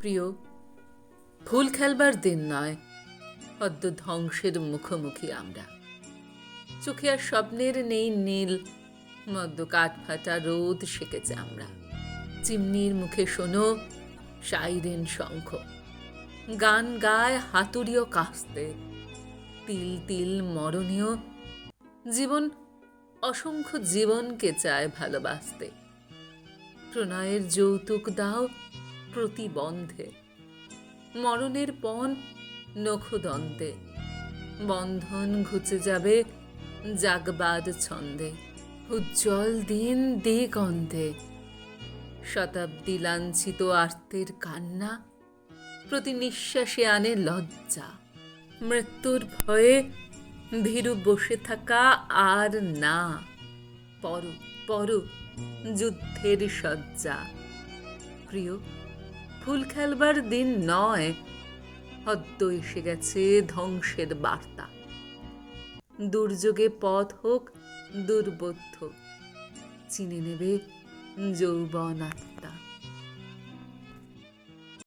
প্রিয়, ফুল খেলবার দিন নয়, অদ্য ধ্বংসের মুখোমুখি আমরা। চোখে আর স্বপ্নের নেই নীল, মদ্য কাঠফাটা রোদ সেকেছে আমরা। চিমনির মুখে শোনো সাইরেন শঙ্খ, গান গায় হাতুড়িও কাস্তে। তিল তিল মরণীয় জীবন অসংখ্য জীবনকে চায় ভালোবাসতে। প্রণয়ের যৌতুক দাও প্রতিবন্ধে, মরণের পণ নখদন্তে। বন্ধন ঘুচে যাবে জাগবাদ ছন্দে, উজ্জ্বল দিন দিগন্তে। শতাব্দী লাঞ্ছিত আর্তের কান্না প্রতি নিঃশ্বাসে আনে লজ্জা। মৃত্যুর ভয়ে ভীরু বসে থাকা আর না, পর পর যুদ্ধের শয্যা। প্রিয়, ফুল খেলবার দিন নয়, অদ্য এসে গেছে ধ্বংসের বার্তা। দুর্যোগে পথ হোক দুর্বোধ্য, চিনে নেবে যৌবন আত্মা।